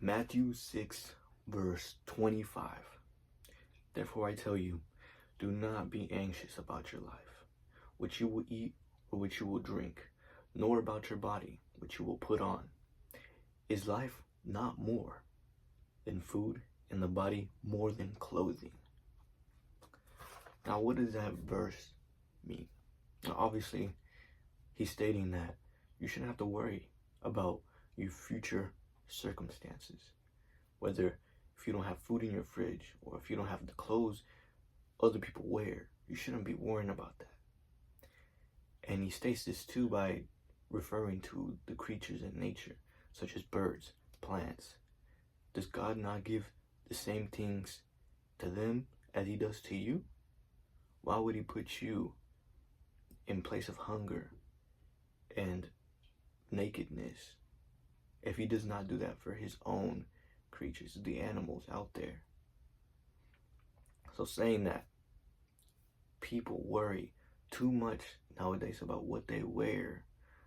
Matthew 6, verse 25. Therefore I tell you, do not be anxious about your life, what you will eat or what you will drink, nor about your body, what you will put on. Is life not more than food, and the body more than clothing? Now, what does that verse mean? Now, obviously, he's stating that you shouldn't have to worry about your future circumstances. Whether if you don't have food in your fridge or if you don't have the clothes other people wear, you shouldn't be worrying about that. And he states this too by referring to the creatures in nature, such as birds, plants. Does God not give the same things to them as he does to you? Why would he put you in place of hunger and nakedness if he does not do that for his own creatures, the animals out there? So saying that people worry too much nowadays about what they wear,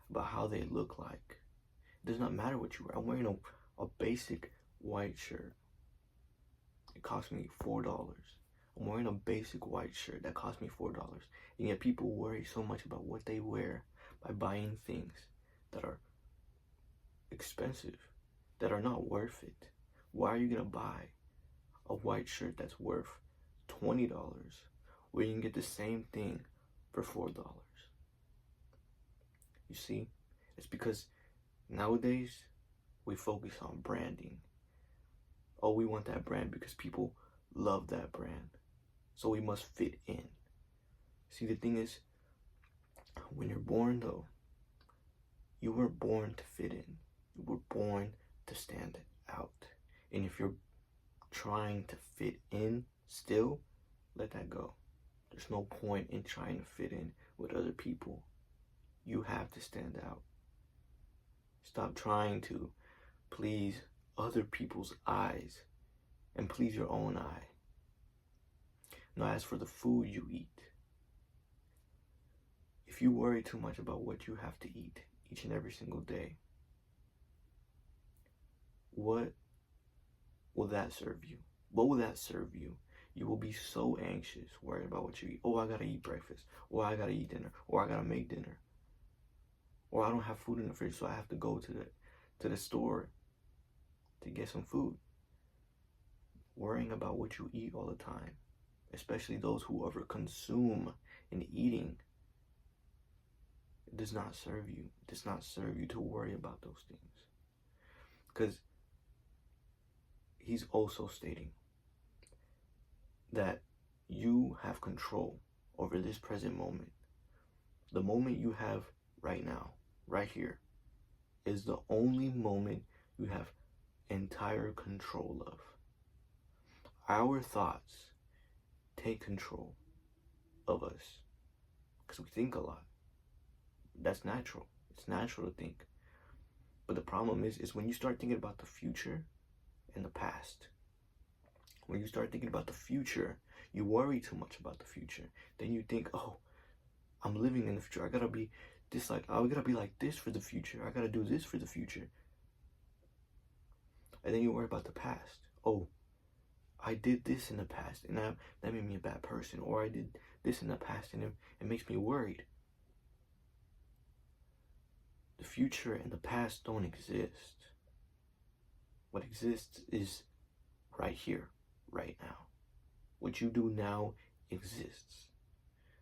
about how they look like. It does not matter what you wear. I'm wearing a basic white shirt. It cost me $4. I'm wearing a basic white shirt that cost me $4. And yet people worry so much about what they wear by buying things that are expensive, that are not worth it. Why are you going to buy a white shirt that's worth $20 where you can get the same thing for $4? You see, it's because nowadays we focus on branding. Oh, we want that brand because people love that brand. So we must fit in. See, the thing is, when you're born though, you weren't born to fit in. You were born to stand out. And if you're trying to fit in still, let that go. There's no point in trying to fit in with other people. You have to stand out. Stop trying to please other people's eyes and please your own eye. Now, as for the food you eat, if you worry too much about what you have to eat each and every single day, what will that serve you? What will that serve you? You will be so anxious, worried about what you eat. Oh, I gotta eat breakfast, or I gotta eat dinner, or I gotta make dinner, or I don't have food in the fridge, so I have to go to the store to get some food. Worrying about what you eat all the time, especially those who overconsume in eating, it does not serve you. It does not serve you to worry about those things. Because he's also stating that you have control over this present moment. The moment you have right now, right here, is the only moment you have entire control of. Our thoughts take control of us because we think a lot. That's natural. It's natural to think. But the problem is when you start thinking about the future and the past. When you start thinking about the future, you worry too much about the future. Then you think, oh, I'm living in the future. I gotta be like this for the future. I gotta do this for the future. And then you worry about the past. Oh, I did this in the past and that made me a bad person. Or I did this in the past and it makes me worried. The future and the past don't exist. What exists is right here, right now. What you do now exists.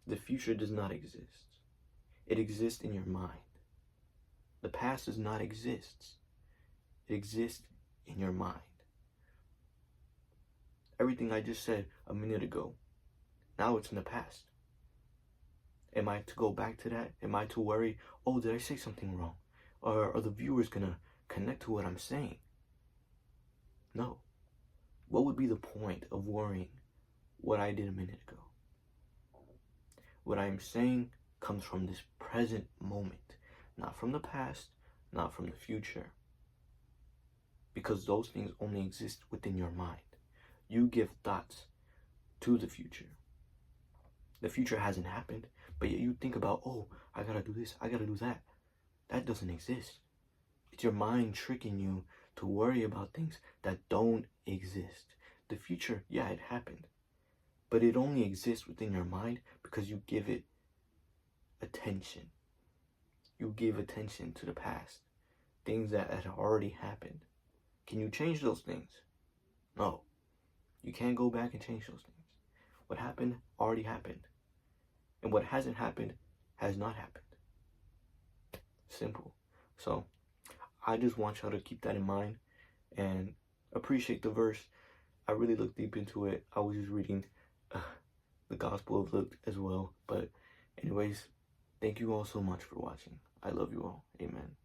The future does not exist. It exists in your mind. The past does not exist. It exists in your mind. Everything I just said a minute ago, now it's in the past. Am I to go back to that? Am I to worry, oh, did I say something wrong? Or are the viewers gonna connect to what I'm saying? No. What would be the point of worrying what I did a minute ago? What I'm saying comes from this present moment, not from the past, not from the future. Because those things only exist within your mind. You give thoughts to the future. The future hasn't happened, but yet you think about, oh, I gotta do this, I gotta do that. That doesn't exist. It's your mind tricking you to worry about things that don't exist. The future, yeah, it happened, but it only exists within your mind because you give it attention. You give attention to the past, things that had already happened. Can you change those things? No. You can't go back and change those things. What happened already happened. And what hasn't happened has not happened. Simple. So, I just want y'all to keep that in mind and appreciate the verse. I really looked deep into it. I was just reading the Gospel of Luke as well. But anyways, thank you all so much for watching. I love you all. Amen.